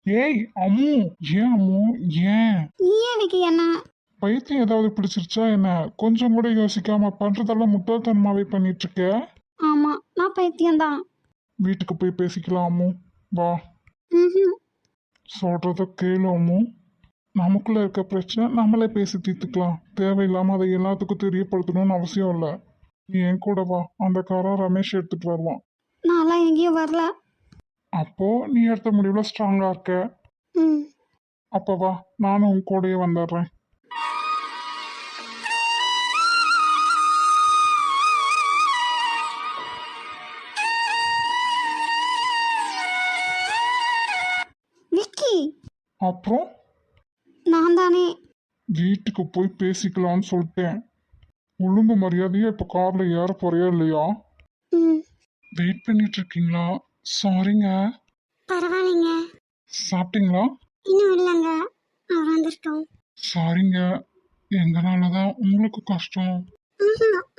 ஏய் அம்மு, ஏன் அம்மு? ஏன் நீ எனக்கு என்ன? பைத்தியம் ஏதாவது பிடிச்சிருச்சா என்ன? கொஞ்சம் கூட யோசிக்காம பண்றதெல்லாம் முட்டாள்தனமாவே பண்ணிட்டு இருக்க. ஆமா, நான் பைத்தியம்தான். வீட்டுக்கு போய் பேசிக்கலாம் அம்மு. வா, ம். சொல்றத கேளு அம்மு. நமக்குள்ள இருக்க பிரச்சனை நம்மளே பேசி தீர்த்துக்கலாம். தேவையில்லாம அதை எல்லாத்துக்கும் தெரியப்படுத்தணும்னு அவசியம் இல்லை. நீ என் கூட வா, அந்த காரை ரமேஷ் எடுத்துட்டு வருவான். நான்லாம் எங்கேயும் வரல. அப்போ நீ எடுத்த முடிவுல ஸ்ட்ராங்கா இருக்க. ம். அப்ப வா, நானும் உன் கூடயே வந்துடுறேன். விக்கி, அப்புறம் நான் தானே. வீட்டுக்கு போய் பேசிக்கலாம்னு சொல்லிட்டேன். ஒழுங்கு மரியாதையா இப்ப கார்ல ஏற போறியா இல்லையா? ம். வெயிட் பண்ணிட்டு இருக்கீங்களா? சாரிங்க. பரவாயில்லைங்க. சாப்பிட்டீங்களா? இன்னும் இல்லைங்க, அவர் வந்துட்டோம். சாரிங்க, எங்கனாலதான் உங்களுக்கு கஷ்டம்.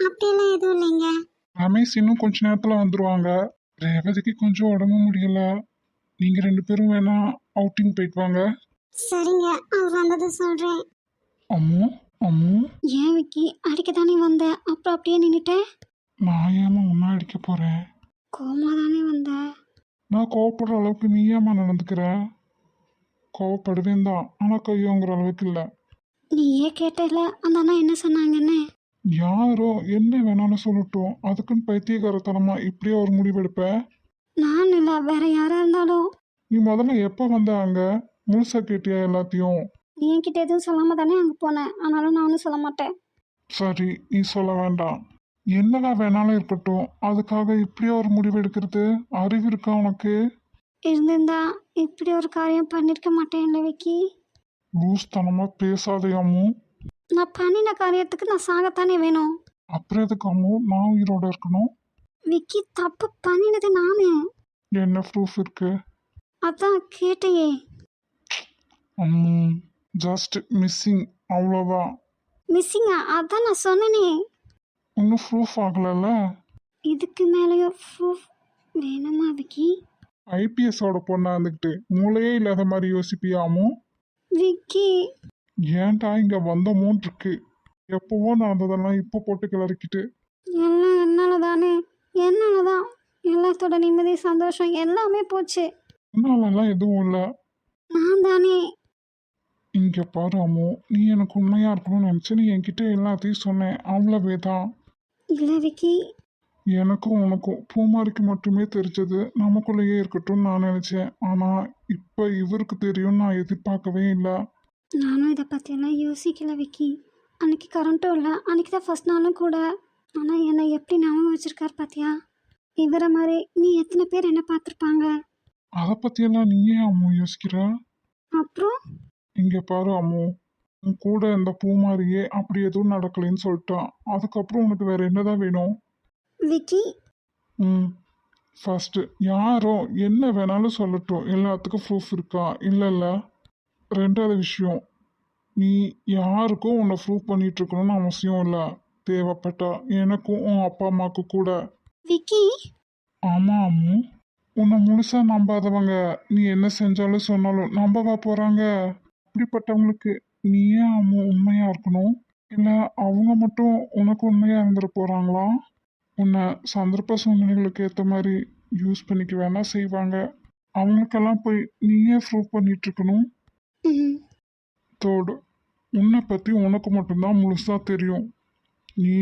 அப்படியெல்லாம் எதுவும் இல்லைங்க. ரமேஷ் இன்னும் கொஞ்ச நேரத்துல வந்துருவாங்க. ரேவதிக்கு கொஞ்சம் உடம்பு முடியல. நீங்க 2 பேரும் வேணா அவுட்டிங் போயிட்டு வாங்க. சரிங்க, அவர் வந்தது சொல்றேன். அம்மு, அம்மு, ஏன் விக்கி, அடிக்க தானே வந்தேன், அப்புறம் அப்படியே நின்னுட்டேன். நான் ஏமா உன்னை அடிக்க போறேன்? கோமா தானே வந்த. நான் கோவப்படுற அளவுக்கு நீ ஏமா நடந்துக்கிற? கோவப்படுவேன் தான், ஆனா கையோங்கிற அளவுக்கு இல்லை. நீயே கேட்டல அந்த அண்ணா என்ன சொன்னாங்கன்னு. யாரோ என்ன வேணாலும் சொல்லட்டும், அதுக்குன்னு பைத்தியகாரத்தனமா இப்படியே ஒரு முடிவெடுப்ப? நான் இல்லை, வேற யாரா இருந்தாலும். நீ முதல்ல எப்போ வந்த அங்க? முழுசா கேட்டியா எல்லாத்தையும்? நீ என்கிட்ட எதுவும் சொல்லாம தானே அங்கே போனேன், ஆனாலும் நான் ஒன்றும் சொல்ல மாட்டேன். சரி, நீ சொல்ல வேண்டாம். என்னதான் வேணாலும் இருக்கட்டும், அதுக்காக இப்படியே ஒரு முடிவு எடுக்கிறது அறிவு இருக்கா உனக்கு? இருந்திருந்தா இப்படி ஒரு காரியம் பண்ணிருக்க மாட்டேன்ல விக்கி. லூஸ் தனமா பேசாதே அம்மு. நான் பண்ணின காரியத்துக்கு நான் சாகத்தானே வேணும். அப்புறம் எதுக்கு அம்மு நான் உயிரோட இருக்கணும்? விக்கி, தப்பு பண்ணினது நானு. என்ன ப்ரூஃப் இருக்கு? அதான் கேட்டையே. அம்மு, ஜஸ்ட் மிஸ்ஸிங், அவ்வளோதான். மிஸ்ஸிங்கா? அதான் நான் சொன்னேனே. இன்னும் ப்ரூஃப் ஆகலைல்ல? இதுக்கு மேலேயும் ப்ரூஃப் வேணுமா விக்கி? ஐபிஎஸோட பொண்ணா இருந்துக்கிட்டு மூளையே இல்லாத மாதிரி யோசிப்பியாமோ? விக்கி, ஏன்டா இங்க வந்தமோன்னு இருக்கு. எப்பவோ நடந்ததெல்லாம் இப்போ போட்டு கிளறிக்கிட்டு. எல்லாம் என்னால தானே. என்னால தான் எல்லாத்தோட நிம்மதி சந்தோஷம் எல்லாமே போச்சு. என்னாலலாம் எதுவும் இல்லை. நான் தானே. இங்க பாரு அம்மு, நீ எனக்கு உண்மையா இருக்கணும்னு நினைச்சு நீ என்கிட்ட எல்லாத்தையும் சொன்னேன், அவ்வளவே தான். இல்லை விக்கி, எனக்கும் உனக்கும் பூமாரிக்கு மட்டுமே தெரிஞ்சது நமக்குள்ளேயே இருக்கட்டும்னு நான் நினைச்சேன். ஆனா இப்ப இவருக்கு தெரியும் நான் எதிர்பார்க்கவே இல்லை. நானும் இதை பற்றியெல்லாம் யோசிக்கல விக்கி. அன்னைக்கு கரண்ட்டும் இல்லை, அன்னைக்கு தான் ஃபர்ஸ்ட் நாளும் கூட. ஆனால் என்னை எப்படி ஞாபகம் வச்சிருக்கார் பாத்தியா? இவரை மாதிரி நீ எத்தனை பேர் என்ன பார்த்துருப்பாங்க? அதை பத்தியெல்லாம் நீ ஏன் அம்மு யோசிக்கிற? அப்புறம் இங்க பாரு அம்மு, உன் கூட இந்த பூமாரியே அப்படி எதுவும் நடக்கலைன்னு சொல்லிட்டான். அதுக்கப்புறம் உனக்கு வேற என்னதான் வேணும்? விக்கி, ம், ஃபர்ஸ்ட் யாரோ என்ன வேணாலும் சொல்லட்டும், எல்லாத்துக்கும் ப்ரூஃப் இருக்கா? இல்லைல்ல. ரெண்டாவது விஷயம், நீ யாருக்கும் உன்னை ப்ரூவ் பண்ணிட்டு இருக்கணும்னு அவசியம் இல்லை. தேவைப்பட்டா எனக்கும் உன் அப்பா அம்மாவுக்கு கூட. விக்கி, ஆமா அம்மு, உன்னை முழுசா நம்பாதவங்க நீ என்ன செஞ்சாலும் சொன்னாலும் நம்பவா போறாங்க? அப்படிப்பட்டவங்களுக்கு நீ ஏன் அம்மு உண்மையா இருக்கணும்? இல்லை அவங்க மட்டும் உனக்கு உண்மையா இருந்துட போறாங்களா? உன்னை சந்தர்ப்ப சூழ்நிலைகளுக்கு ஏற்ற மாதிரி யூஸ் பண்ணிக்க வேணா செய்வாங்க. அவங்களுக்கெல்லாம் போய் நீயே ப்ரூவ் பண்ணிட்டு இருக்கணும். ம், தோடு, உன்னை பற்றி உனக்கு மட்டும்தான் முழுசாக தெரியும். நீ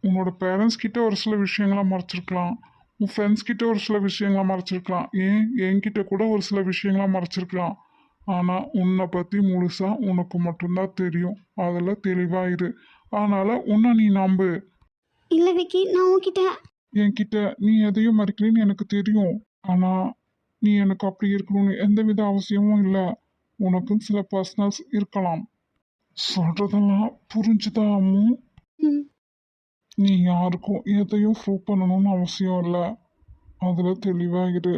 உன்னோட பேரண்ட்ஸ் கிட்ட ஒரு சில விஷயங்களை மறைச்சிருக்கலாம், உன் ஃப்ரெண்ட்ஸ் கிட்ட ஒரு சில விஷயங்களை மறைச்சிருக்கலாம், ஏன் என்கிட்ட கூட ஒரு சில விஷயங்களை மறைச்சிருக்கலாம். ஆனால் உன்னை பற்றி முழுசாக உனக்கு மட்டும்தான் தெரியும். அதில் தெளிவாயிரு. அதனால் உன்னை நீ நம்பு. இல்லை விக்கி, நான் உன்கிட்ட. என்கிட்ட நீ எதையும் மறைக்கலன்னு எனக்கு தெரியும். ஆனால் நீ எனக்கு அப்படி இருக்கணும்னு எந்தவித அவசியமும் இல்லை. உனக்கும் சில பர்சனல்ஸ் இருக்கலாம். சொல்றதெல்லாம் புரிஞ்சுதா அம்மு? ம், நீ யாருக்கும் எதையும் ப்ரூவ் பண்ணணும்னு அவசியம் இல்லை. அதில் தெளிவாயிரு.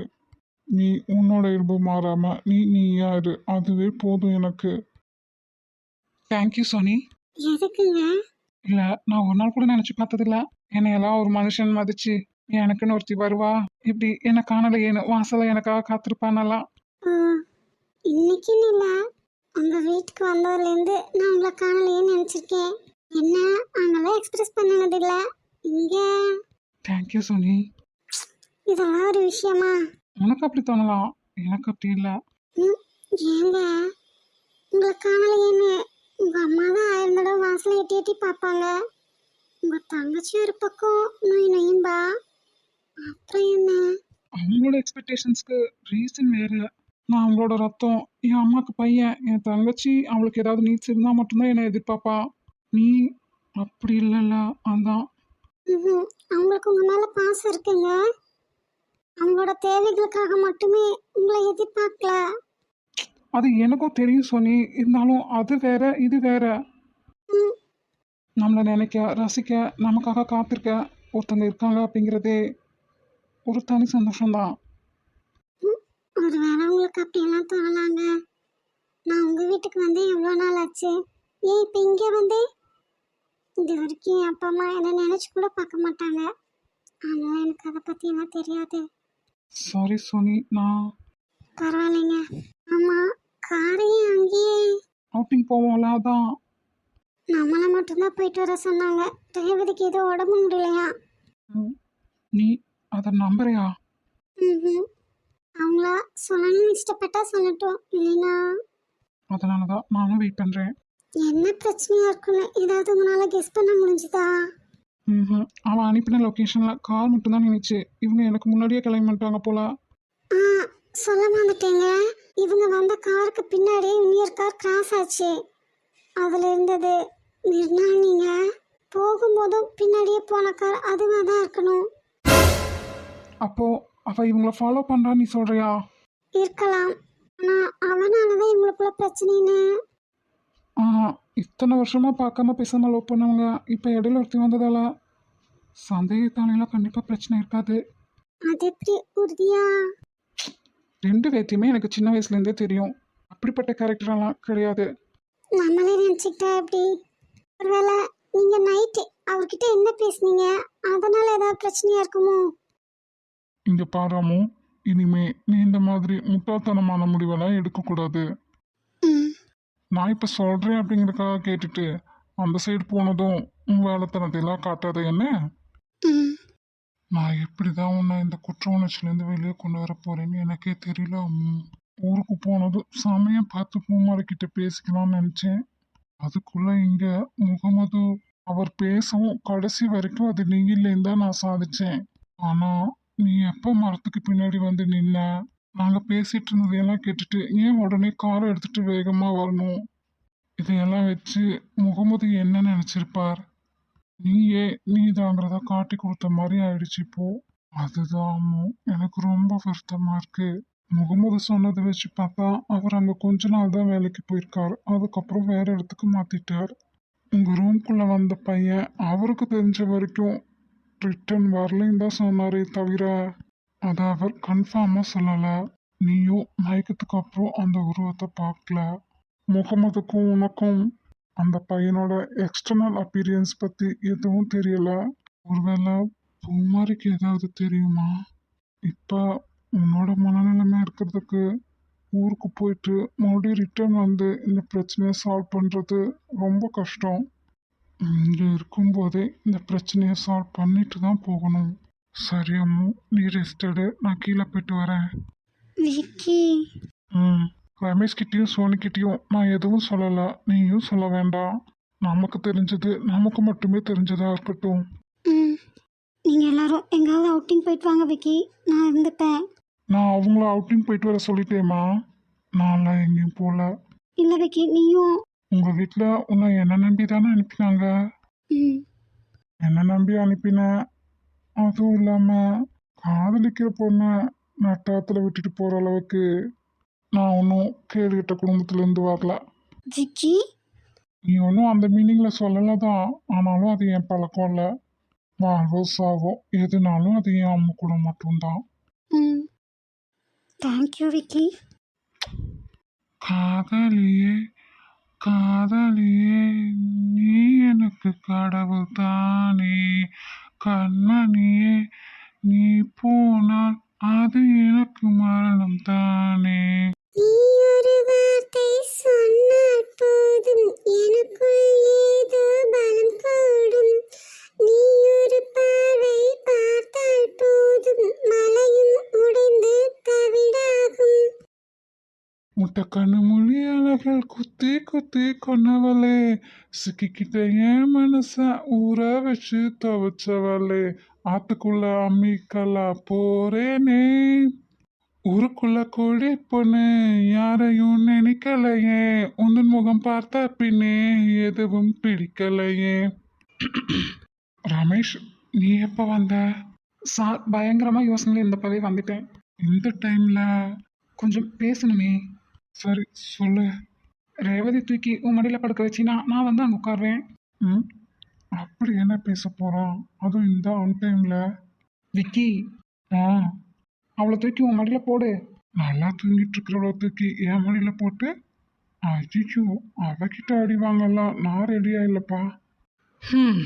நீ உன்னோட இயல்பு மாறாம நீயா இரு, அதுவே போதும் எனக்கு. தேங்க்யூ சோனி. எதுக்குங்க? இல்லை, நான் ஒரு நாள் கூட நினச்சி பார்த்ததில்ல என்னையெல்லாம் ஒரு மனுஷன் மதிச்சு எனக்குன்னு ஒருத்தி வருவா, இப்படி என்னை காணலையேன்னு வாசலை எனக்காக காத்திருப்பானலாம். ஆ, இன்னைக்குன்னு இல்லை, உங்கள் வீட்டுக்கு வந்ததுலேருந்து நான் உங்களை காணலையேன்னு நினச்சிருக்கேன். என்ன அங்கெல்லாம் எக்ஸ்பிரஸ் பண்ணதில்லை, இங்கே தேங்க்யூ சோனி. இதெல்லாம் ஒரு விஷயமா? உனக்கு அப்படி தோணலாம், எனக்கு அப்படி இல்லை. ம், ஏங்க உங்களை காணலையேன்னு உங்கள் அம்மா தான் 1000 தடவை வாசலை எட்டி எட்டி பார்ப்பாங்க. உங்கள் தங்கச்சி ஒரு பக்கம் நொய் நொயின்பா. அப்புறம் என்ன? அவங்களோட எக்ஸ்பெக்டேஷன்ஸ்க்கு ரீசன் வேறு. நான் அவங்களோட ரத்தம், என் அம்மாவுக்கு பையன், என் தங்கச்சி அவளுக்கு ஏதாவது நீட்ஸ் இருந்தால் மட்டும்தான் என்னை எதிர்பார்ப்பா. நீ அப்படி இல்லைல்ல, அதான். ம், அவங்களுக்கு உங்கள் மேலே பாசம் இருக்குங்க. அவங்களோட தேவைகளுக்காக மட்டுமே உங்களை எதிர்பார்க்கல. அது எனக்கும் தெரியும் சோனி, இருந்தாலும் அது வேற இது வேற. ம், நம்மளை நினைக்க ரசிக்க நமக்காக காத்திருக்க ஒருத்தங்க இருக்காங்க அப்படிங்கிறதே ஒரு தனி சந்தோஷம்தான். ம், ஒருவேளை உங்களுக்கு அப்படியெல்லாம் தோணலாங்க. நான் உங்கள் வீட்டுக்கு வந்து எவ்வளோ நாள் ஆச்சு? ஏன் இப்போ இங்கே வந்தேன்? இது வரைக்கும் என் அப்பா அம்மா என்னை நினச்சி கூட பார்க்க மாட்டாங்க. ஆனால் எனக்கு அதை பற்றியெல்லாம் தெரியாது. சாரி சோனி, நான் பரவாயில்லைங்க. ஆமாம், காரையும் அங்கேயே அவுட்டிங் போவோம்ல, அதான். நம்மளை மட்டும்தான் போயிட்டு வர சொன்னாங்க. ரேவதிக்கு ஏதோ உடம்பு முடியலையா? ம், நீ அதை நம்புறியா? ம், அவங்கள சொல்லணும்னு இஷ்டப்பட்டா சொல்லட்டும், இல்லைன்னா அதனால தான் நானும் வெயிட் பண்ணுறேன். என்ன பிரச்சனையா இருக்குன்னு ஏதாவது உங்களால் கெஸ் பண்ண முடிஞ்சுதா? ம், அவன் அனுப்பின லொக்கேஷனில் கார் மட்டும்தான் நினைச்சு இவங்க எனக்கு முன்னாடியே கிளம்பி வந்துட்டாங்க போல. ஆ, சொல்ல மறந்துட்டேங்க. இவங்க வந்த காருக்கு பின்னாடியே இன்னொரு கார் கிராஸ் ஆச்சு. அதில் இருந்தது நிர்ணானிங்க. போகும்போதும் பின்னாடியே போன கார் அதுவாக தான் இருக்கணும். அப்போ அவ இவங்கள ஃபாலோ பண்ணுறா நீ சொல்றியா? இருக்கலாம். ஆனால் அவனால தான் இவங்களுக்குள்ள பிரச்சனைன்னு. ஆ, இத்தனை வருஷமா பார்க்காம பேசாம லவ் பண்ணவங்க இப்போ இடையில ஒருத்தி வந்ததால சந்தேகத்தாலாம் கண்டிப்பாக பிரச்சனை இருக்காது. அது எப்படி உறுதியா? ரெண்டு பேர்த்தையுமே எனக்கு சின்ன வயசுலேருந்தே தெரியும். அப்படிப்பட்ட கேரக்டரெல்லாம் கிடையாது. நம்மளே நினச்சிக்கிட்டா எப்படி? ஒருவேளை நீங்கள் நைட்டு அவர்கிட்ட என்ன பேசுனீங்க, அதனால ஏதாவது பிரச்சனையா இருக்குமோ? இங்கே பாராமோ, இனிமே நீ இந்த மாதிரி முட்டாள்தனமான முடிவெல்லாம் எடுக்கக்கூடாது. ம், நான் இப்போ சொல்கிறேன் அப்படிங்கிறதுக்காக கேட்டுட்டு அந்த சைடு போனதும் உன் வேலைத்தனத்தையெல்லாம் காட்டாத என்ன. ம், நான் எப்படி தான் உன்னை இந்த குற்ற உணர்ச்சியிலேருந்து வெளியே கொண்டு வர போகிறேன்னு எனக்கே தெரியல அம்மு. ஊருக்கு போனது சமயம் பார்த்து பூமாரிக்கிட்ட பேசிக்கலாம்னு நினச்சேன். அதுக்குள்ளே இங்கே முகமது அவர் பேசவும் கடைசி வரைக்கும் அது நீ இல்லைன்னு தான் நான் சாதிச்சேன். ஆனால் நீ எப்போ மரத்துக்கு பின்னாடி வந்து நின்ன? நாங்கள் பேசிட்டு இருந்ததையெல்லாம் கேட்டுட்டு ஏன் உடனே காரை எடுத்துட்டு வேகமாக வரணும்? இதையெல்லாம் வச்சு முகமது என்ன நினச்சிருப்பார்? நீயே நீதாங்கிறத காட்டி கொடுத்த மாதிரி ஆயிடுச்சு இப்போ. அதுதான் அம்மு, எனக்கு ரொம்ப வருத்தமா இருக்கு. முகமது சொன்னதை வச்சு பார்த்தா அவர் அங்கே கொஞ்ச நாள் தான் வேலைக்கு போயிருக்கார். அதுக்கப்புறம் வேற இடத்துக்கு மாத்திட்டார். உங்க ரூம்குள்ள வந்த பையன் அவருக்கு தெரிஞ்ச வரைக்கும் ரிட்டர்ன் வரலைன்னு தான் சொன்னாரே தவிர அதை அவர் கன்ஃபார்மாக சொல்லலை. நீயும் மயக்கத்துக்கு அப்புறம் அந்த உருவத்தை பார்க்கல. முகமதுக்கும் உனக்கும் அந்த பையனோட எக்ஸ்டர்னல் அப்பீரியன்ஸ் பற்றி எதுவும் தெரியல. ஒருவேளை பூமாரிக்கு ஏதாவது தெரியுமா? இப்போ உன்னோட மனநிலைமை இருக்கிறதுக்கு ஊருக்கு போயிட்டு மறுபடியும் ரிட்டர்ன் வந்து இந்த பிரச்சனையை சால்வ் பண்ணுறது ரொம்ப கஷ்டம். இங்கே இருக்கும்போதே இந்த பிரச்சனையை சால்வ் பண்ணிட்டு தான் போகணும். சரி அம்மு, நீ ரெஸ்ட் எடு, நான் கீழே போயிட்டு வரேன். விக்கி. ம், ரமேஷ்கிட்டயும் சோனிக்கிட்டயும் நான் எதுவும் சொல்லலை, நீயும் சொல்ல வேண்டாம். நமக்கு தெரிஞ்சது நமக்கு மட்டுமே தெரிஞ்சதா இருக்கட்டும். ம், நீங்கள் எல்லாரும் எங்காவது அவுட்டிங் போயிட்டு வாங்க விக்கி, நான் இருந்துப்பேன். நான் அவங்கள அவுட்டிங் போயிட்டு வர சொல்லிட்டேம்மா. நான்லாம் எங்கேயும் போகல. இல்லை விக்கி, நீயும். உங்கள் வீட்டில் உன்னை என்ன நம்பி தானே அனுப்பினாங்க. ம், என்ன நம்பி அனுப்பினேன். அதுவும் இல்லாமல் காதலிக்கிற பொண்ணை நட்டாத்தில் விட்டுட்டு போகிற அளவுக்கு நான் ஒன்றும் கேடுகிட்ட குடும்பத்துலேருந்து வரல. விக்கி. நீ ஒன்றும் அந்த மீனிங்கில் சொல்லலை தான், ஆனாலும் அது என் பழக்கம் இல்லை. வாழ்வோ சாவோ எதுனாலும் அது என் அம்மா கூட மட்டும்தான். ம், தேங்க்யூ விக்கி. காதலியே காதலியே நீ எனக்கு கடவுள் தானே, கண்மணியே நீ போனால் அது எனக்கு மரணம் தானே. நீ ஒரு முட்டை கண்ணு மொழி அழகள் குத்தி குத்தி கொன்னவளே, சிக்கிக்கிட்ட என் மனச ஊற வச்சு துவைச்சவளே, ஆத்துக்குள்ள அம்மிக்கல்லா போறேனே, ஊருக்குள்ள கோழி பொண்ணு யாரையும் நினைக்கலையே, உந்தன் முகம் பார்த்த பின்னே எதுவும் பிடிக்கலையே. ரமேஷ், நீ எப்ப வந்த? சார் பயங்கரமாக யோசனையில் இருந்தப்பவே வந்துட்டேன். இந்த டைம்ல? கொஞ்சம் பேசணுமே. சரி சொல்லு. ரேவதி தூக்கி உன் மடியில் படுக்க வச்சினா நான் வந்து அங்கே உட்காருவேன். ம், அப்படி என்ன பேச போறான், அதுவும் இந்த ஆன் டைம்ல? விக்கி, ஆ, அவளை தூக்கி உன் மடியில் போடு. நல்லா தூங்கிட்டு இருக்கிறவள தூக்கி என் மடியில போட்டு? ஐயோ, அவகிட்ட அடி வாங்கலாம் நான் ரெடியா இல்லப்பா. ம்,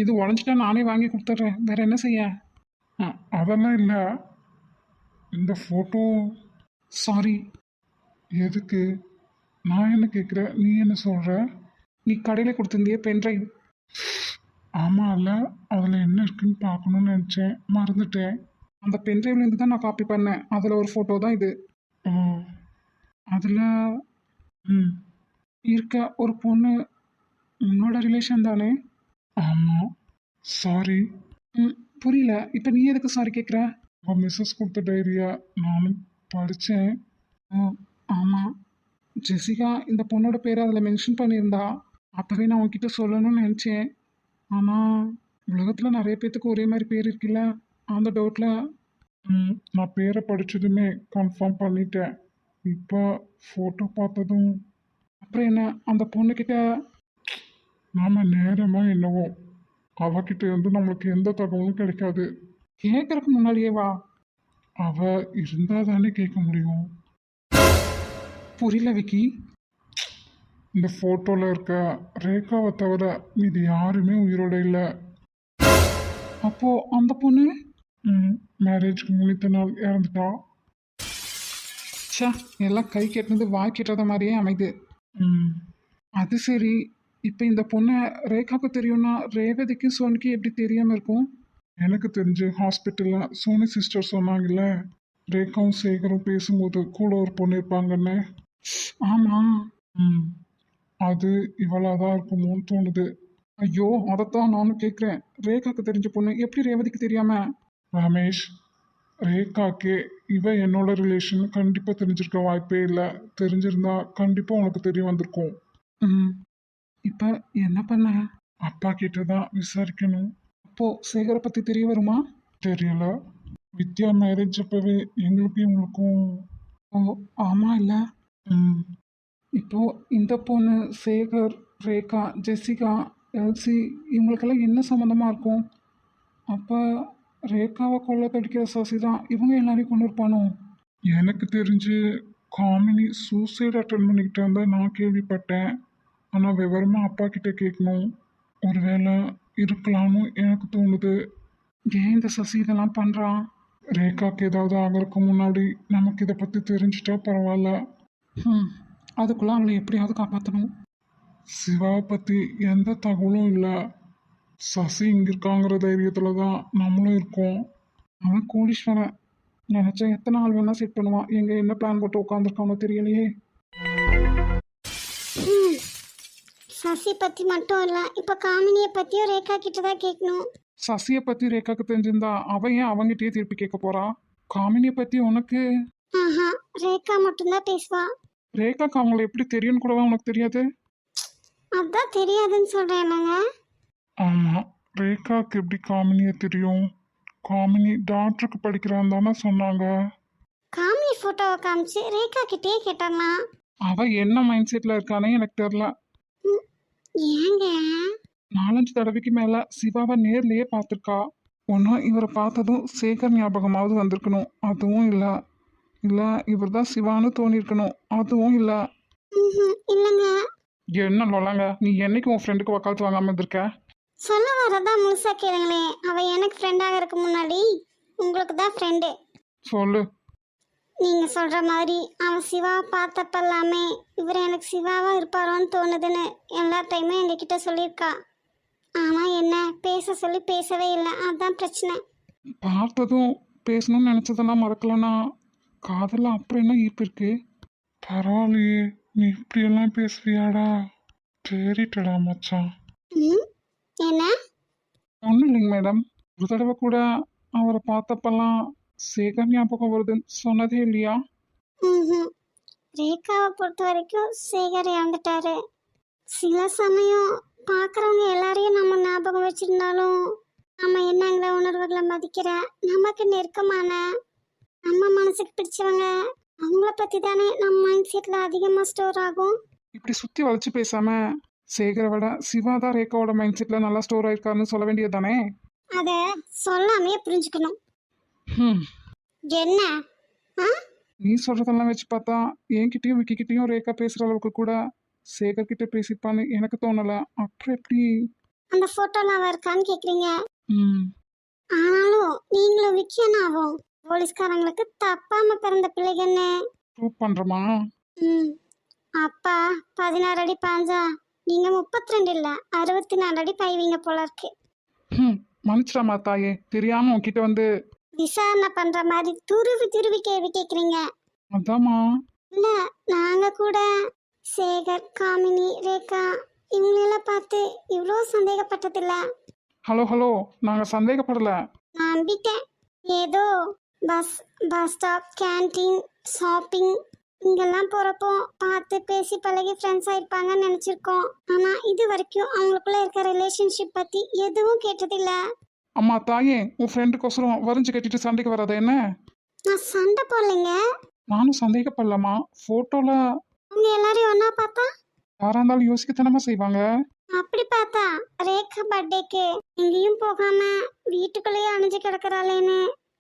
இது உடஞ்சிட்டா நானே வாங்கி கொடுத்துட்றேன். வேற என்ன செய்ய? அதெல்லாம் இல்லை. இந்த ஃபோட்டோ சாரி. எதுக்கு? நான் என்ன கேட்குறேன், நீ என்ன சொல்ற? நீ கடையில் கொடுத்துருந்தியே பென்ட்ரைவ். ஆமா இல்ல, அதில் என்ன இருக்குன்னு பார்க்கணும்னு நினச்சேன், மறந்துட்டேன். அந்த பென்ட்ரைவ்லேருந்து தான் நான் காப்பி பண்ணேன். அதில் ஒரு ஃபோட்டோ தான் இது. ஓ, அதில் ம், இருக்க ஒரு பொண்ணு உன்னோட ரிலேஷன் தானே? ஆமாம். சாரி. புரியல. இப்போ நீ எதுக்கு சாரி கேட்குற? உங்கள் மிஸ்ஸஸ் கொடுத்த டைரியா நானும் படித்தேன். ஆமாம், ஜெசிகா இந்த பொண்ணோட பேரை அதில் மென்ஷன் பண்ணியிருந்தா. அப்போவே நான் உன்கிட்ட சொல்லணும்னு நினச்சேன். ஆனால் உலகத்தில் நிறைய பேர்த்துக்கு ஒரே மாதிரி பேர் இருக்குல்ல, அந்த டவுட்டில். நான் பேரை படித்ததுமே கன்ஃபார்ம் பண்ணிட்டேன். இப்போ ஃபோட்டோ பார்த்ததும் அப்புறம் என்ன, அந்த பொண்ணுக்கிட்ட நாம் நேரமாக என்னவோ அவகிட்ட இருந்து நம்மளுக்கு எந்த தகவலும் கிடைக்காது. கேட்குறக்கு முன்னாடியே வா. அவ இருந்தால் தானே கேட்க முடியும். புரியல விக்கி. இந்த ஃபோட்டோவில் இருக்க ரேகாவை தவிர மீதி யாருமே உயிரோட இல்லை. அப்போது அந்த பொண்ணு மேரேஜ்க்கு முன்னித்த நாள் இறந்துட்டா. ச்சே, எல்லாம் கை கெட்டினது வாய் கெட்டத மாதிரியே அமைது. ம், அது சரி, இப்போ இந்த பொண்ணை ரேகாவுக்கு தெரியும்னா ரேவதிக்கு சோனிக்கு எப்படி தெரியாமல் இருக்கும்? எனக்கு தெரிஞ்சு ஹாஸ்பிட்டலில் சோனி சிஸ்டர் சொன்னாங்கல்ல, ரேகாவும் சேகரும் பேசும்போது கூட ஒரு பொண்ணு இருப்பாங்கன்னு. ஆமாம். அது இவளாக தான் இருக்குமோன்னு தோணுது. ஐயோ, அதைத்தான் நானும் கேட்குறேன். ரேகாவுக்கு தெரிஞ்ச பொண்ணு எப்படி ரேவதிக்கு தெரியாம? ரமேஷ், ரேகாக்கே இவ என்னோட ரிலேஷன் கண்டிப்பாக தெரிஞ்சிருக்க வாய்ப்பே இல்லை. தெரிஞ்சிருந்தா கண்டிப்பாக உனக்கு தெரிய வந்திருக்கும். இப்போ என்ன பண்ண? அப்பா கிட்ட தான் விசாரிக்கணும். அப்போது சேகரை பற்றி தெரிய வருமா? தெரியல. வித்யா மேரேஜ் அப்பவே எங்களுக்கும் இவங்களுக்கும். ஓ ஆமாம் இல்லை. ம், இப்போது இந்த பொண்ணு சேகர், ரேகா, ஜெசிகா, எல்சி இவங்களுக்கெல்லாம் என்ன சம்மந்தமாக இருக்கும்? அப்போ ரேகாவை கொள்ள தடிக்கிற சசி தான் இவங்க எல்லாரையும் கொண்டு இருப்பானோ? எனக்கு தெரிஞ்சு காமினி சூசைட் அட்டன் பண்ணிக்கிட்டான் தான் நான் கேள்விப்பட்டேன். ஆனால் விவரமாக அப்பா கிட்ட கேட்கணும். ஒருவேளை இருக்கலாம்னு எனக்கு தோணுது. ஏன் இந்த சசி இதெல்லாம் பண்ணுறான்? ரேகாக்கு ஏதாவது ஆகிறதுக்கு முன்னாடி நமக்கு இதை பற்றி தெரிஞ்சிட்டா பரவாயில்ல. அதுக்குள்ளே அவளை எப்படியாவது காப்பாற்றணும். சிவாவை பற்றி எந்த தகவலும் இல்லை. சசி இங்கே இருக்காங்கிற தைரியத்தில் தான் நம்மளும் இருக்கோம். அவன் கோடீஸ்வரன். நினச்சா எத்தனை ஆள் வேணால் செட் பண்ணுவான். எங்கே என்ன பிளான் போட்டு உட்காந்துருக்கானோ தெரியலையே. சசி பற்றி மட்டும் இல்லை, இப்போ காமினியை பற்றியும் ரேகா கிட்ட தான் கேட்கணும். சசியை பற்றி ரேகாக்கு தெரிஞ்சிருந்தா அவன் ஏன் அவங்ககிட்டயே திருப்பி கேட்க போறா? காமினியை பற்றி உனக்கு? ஆஹா, ரேகா மட்டும்தான் பேசுவா. ரேகாக்கு அவங்கள எப்படி தெரியும்னு கூடவா உனக்கு தெரியாது? அதான் தெரியாதுன்னு சொல்கிறேன்லங்க. ஆமாம், ரேகாக்கு எப்படி காமினியை தெரியும்? காமினி டாக்டருக்கு படிக்கிறான்னு தானே சொன்னாங்க. காமினி ஃபோட்டோவை காமிச்சு ரேகா கிட்டே கேட்டானா? அவ என்ன மைண்ட் செட்டில் இருக்கானே எனக்கு தெரில. ஏங்க? 4-5 தடவைக்கு மேலே சிவாவை நேர்லேயே பார்த்துருக்கா. ஒன்றும் இவரை பார்த்ததும் சேகர் ஞாபகமாவது வந்திருக்கணும். அதுவும் இல்லை. இல்லை இவர் தான் சிவான்னு தோணியிருக்கணும். அதுவும் இல்லை. இல்லைங்க. என்ன லொலாங்க, நீ என்னைக்கு உன் ஃப்ரெண்டுக்கு வக்காலத்து வாங்காமல் இருந்திருக்க? சொல்ல வரதான் முழுசா கேளுங்களே. அவள் எனக்கு ஃப்ரெண்டாக இருக்க முன்னாடி உங்களுக்கு தான் ஃப்ரெண்டு. சொல்லு. நீங்கள் சொல்கிற மாதிரி அவன் சிவாவை பார்த்தப்ப எல்லாமே இவர் எனக்கு சிவாவாக இருப்பாரோன்னு தோணுதுன்னு எல்லா டைமும் எங்ககிட்ட சொல்லியிருக்கா. ஆனால் என்ன பேச சொல்லி பேசவே இல்லை, அதுதான் பிரச்சனை. பார்த்ததும் பேசணும்னு நினச்சதெல்லாம் மறக்கலன்னா காதலில் அப்புறம் என்ன ஈர்ப்பு இருக்கு? பரவாயில்லையே, நீ இப்படியெல்லாம் பேசுவியாடா? சரிட்டடா மச்சான். ம் என்ன? ஒன்றும் இல்லைங்க மேடம். ஒரு தடவை கூட அவரை பார்த்தப்பெல்லாம் சேகர் ஞாபகம் வருதுன்னு சொன்னதே இல்லையா? ம் ரேகாவை பொறுத்த வரைக்கும் சேகர் இறந்துட்டாரு. சில சமயம் பார்க்குறவங்க எல்லாரையும் நம்ம ஞாபகம் வச்சிருந்தாலும் நம்ம என்னங்கிற உணர்வுகளை மதிக்கிற நமக்கு நெருக்கமான நம்ம மனசுக்கு பிடிச்சவங்க அவங்கள பற்றி தானே நம்ம மைண்ட் செட்டில் அதிகமாக ஸ்டோர் ஆகும். இப்படி சுற்றி வளைச்சு பேசாம சேகரை விட சிவா தான் ரேகாவோட மைண்ட் செட்டில் நல்லா ஸ்டோர் ஆயிருக்காருன்னு சொல்ல வேண்டியது தானே? அதை சொல்லாமே புரிஞ்சுக்கணும். ம் என்ன? ஆ நீ சொல்கிறதெல்லாம் வச்சு பார்த்தா என்கிட்டயும் விக்கிக்கிட்டேயும் ரேகா பேசுகிற அளவுக்கு கூட சேகர் கிட்ட பேசிப்பான்னு எனக்கு தோணலை. அப்புறம் எப்படி? அந்த ஃபோட்டோலாம் அவ இருக்கான்னு கேட்குறீங்க. ம் ஆனாலும் நீங்களும் விக்கியனாகும் போலீஸ்காரங்களுக்கு தப்பாம பிறந்த பிள்ளைகன்னு. ப்ரூவ் பண்ணுறோமா? ம் அப்பா 16 அடி பாஞ்சா நீங்க 32 இல்ல 64 அடி பாய்வீங்க போல இருக்கு. ம் மன்னிச்சிடாமா தாயே, தெரியாமல் உன்கிட்ட வந்து. விசாரணை பண்ற மாதிரி துருவி துருவி கேள்வி கேக்குறீங்க. அதாம்மா. இல்ல நாங்க கூட சேகர், காமினி, ரேகா இவங்களெல்லாம் பார்த்து இவ்வளோ சந்தேகப்பட்டதில்ல. ஹலோ, நாங்கள் சந்தேகப்படலை. நம்பிட்டேன். ஏதோ பஸ் ஸ்டாப், கேண்டீன், ஷாப்பிங் இங்கெல்லாம் போறப்போ பார்த்து பேசி பழகி ஃப்ரெண்ட்ஸ் ஆயிருப்பாங்கன்னு நினைச்சிருக்கோம். ஆனா இது வரைக்கும் அவங்களுக்குள்ள இருக்க ரிலேஷன்ஷிப் பத்தி எதுவும் கேட்டதில்ல. அம்மா தாயே, உன் ஃப்ரெண்டுக்கோசரம் வரைஞ்சு கட்டிட்டு சண்டைக்கு வராத என்ன? நான் சண்டை போடலைங்க. நானும் சந்தேகப்படலாமா? ஃபோட்டோவில் அவங்க எல்லாரையும் ஒன்னா பார்த்தா யாராக இருந்தாலும் யோசிக்கத்தானமா செய்வாங்க. அப்படி பார்த்தா ரேகா பர்த்டேக்கு எங்கேயும் போகாம வீட்டுக்குள்ளேயே அணிஞ்சு கிடக்குறாளேன்னு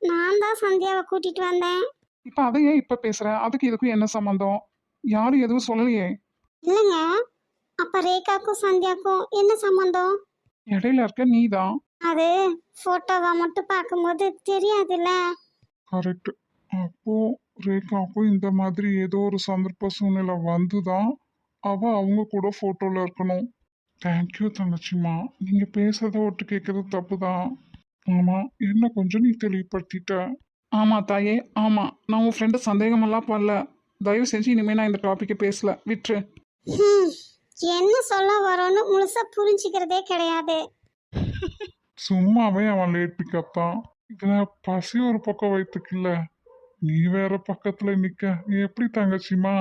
நான் தான் சந்தியாவை கூட்டிட்டு வந்தேன். இப்போ அதை ஏன் இப்போ பேசுகிற? அதுக்கு இதுக்கும் என்ன சம்மந்தம்? யாரும் எதுவும் சொல்லலையே. இல்லைங்க, அப்ப ரேகாக்கும் சந்தியாக்கும் என்ன சம்பந்தம்? இடையில இருக்க நீ தான். அது போட்டோவா மட்டும் பார்க்கும்போது தெரியாதுல்ல. கரெக்ட். அப்போ ரேகாவுக்கும் இந்த மாதிரி ஏதோ ஒரு சந்தர்ப்ப சூழ்நிலை வந்துதான் அவங்க கூட ஃபோட்டோவில் இருக்கணும். தேங்க்யூ தங்கச்சிம்மா. நீங்கள் பேசுறத ஒட்டு கேட்கறது தப்பு தான். ஆமாம், என்ன கொஞ்சம் நீ தெளிவுபடுத்திட்ட. ஆமாம் தாயே, ஆமாம். நான் உன் ஃப்ரெண்டு சந்தேகமெல்லாம் பண்ணல. தயவு செஞ்சு இனிமேல் நான் இந்த டாப்பிக்கை பேசல, விட்டுரு. ஹம், என்ன சொல்ல வரோன்னு முழுசா புரிஞ்சுக்கிறதே கிடையாது. சும்மாவே அவன் லேட் பிக்கப் தான். இதில் பசி ஒரு பக்கம் வயிற்றுக்குல்ல, நீ வேற பக்கத்தில் நிற்க எப்படி தங்கச்சிம்மா?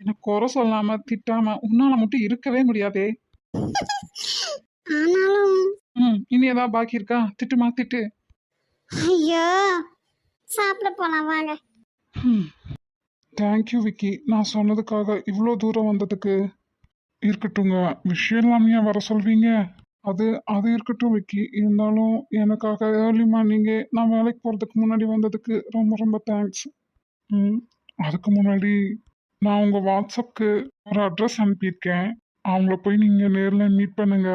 எனக்கு குறை சொல்லாம திட்டாம உன்னால மட்டும் இருக்கவே முடியாதே. ஆனாலும் இனி ஏதாவது பாக்கி இருக்கா? திட்டுமா, திட்டு. ஐயோ, சாப்பிட போலாம் வாங்க. தேங்க்யூ விக்கி, நான் சொன்னதுக்காக இவ்வளோ தூரம் வந்ததுக்கு. இருக்கட்டுங்க, விஷயம் இல்லாமையா வர சொல்வீங்க? அது இருக்கட்டும் விக்கி. இருந்தாலும் எனக்காக ஏர்லி மார்னிங்கே நான் வேலைக்கு போகிறதுக்கு முன்னாடி வந்ததுக்கு ரொம்ப ரொம்ப தேங்க்ஸ். அதுக்கு முன்னாடி நான் உங்கள் வாட்ஸ்அப்க்கு ஒரு அட்ரஸ் அனுப்பியிருக்கேன். அவங்கள போய் நீங்கள் நேரில் மீட் பண்ணுங்க.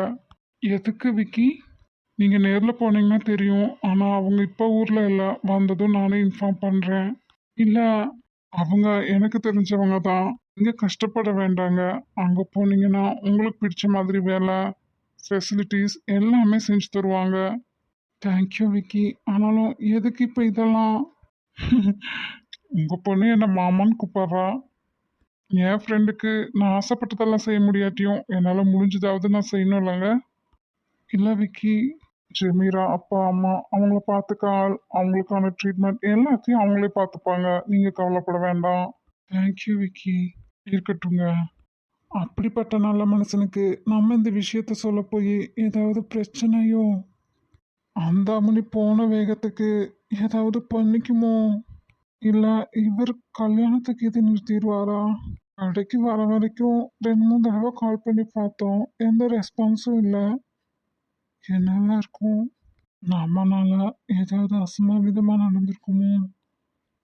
எதுக்கு விக்கி? நீங்கள் நேரில் போனீங்கன்னா தெரியும். ஆனால் அவங்க இப்போ ஊரில் இல்லை, வந்ததும் நானே இன்ஃபார்ம் பண்ணுறேன். இல்லை, அவங்க எனக்கு தெரிஞ்சவங்க தான். இங்கே கஷ்டப்பட வேண்டாங்க. அங்கே போனீங்கன்னா உங்களுக்கு பிடிச்ச மாதிரி வேலை, ஃபெசிலிட்டிஸ் எல்லாமே செஞ்சு தருவாங்க. தேங்க்யூ விக்கி. ஆனாலும் எதுக்கு இப்போ இதெல்லாம்? உங்கள் பொண்ணு என்னை மாமான்னு கூப்பிட்றா. என் ஃப்ரெண்டுக்கு நான் ஆசைப்பட்டதெல்லாம் செய்ய முடியாட்டியும் என்னால் முடிஞ்சதாவது நான் செய்யணும் இல்லைங்க. இல்லை விக்கி. ஜெமீரா அப்பா அம்மா அவங்கள பார்த்துக்க ஆள், அவங்களுக்கான ட்ரீட்மெண்ட் எல்லாத்தையும் அவங்களே பார்த்துப்பாங்க. நீங்கள் கவலைப்பட வேண்டாம். தேங்க்யூ விக்கி. இருக்கட்டுங்க. அப்படிப்பட்ட நல்ல மனுஷனுக்கு நம்ம இந்த விஷயத்த சொல்ல போய் ஏதாவது பிரச்சனையோ? அந்த அம்மனி போன வேகத்துக்கு ஏதாவது பண்ணிக்குமோ? இல்லை இவர் கல்யாணத்துக்கு இது நிறுத்திடுவாரா? கடைக்கு வர வரைக்கும் 2-3 தடவை கால் பண்ணி பார்த்தோம், எந்த ரெஸ்பான்ஸும் இல்லை. என்னவா இருக்கும்? நம்மனால ஏதாவது அசம்பாவிதமாக நடந்திருக்குமோ?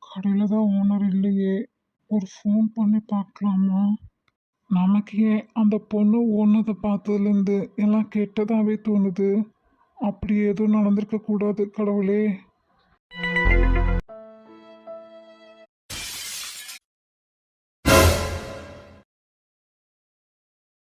கடையில் தான் ஓனர் இல்லையே, ஒரு ஃபோன் பண்ணி பார்க்கலாமா? நமக்கு ஏன் அந்த பொண்ணு ஒன்றதை பார்த்ததுலேருந்து எல்லாம் கெட்டதாகவே தோணுது. அப்படி எதுவும் நடந்திருக்க கூடாது கடவுளே.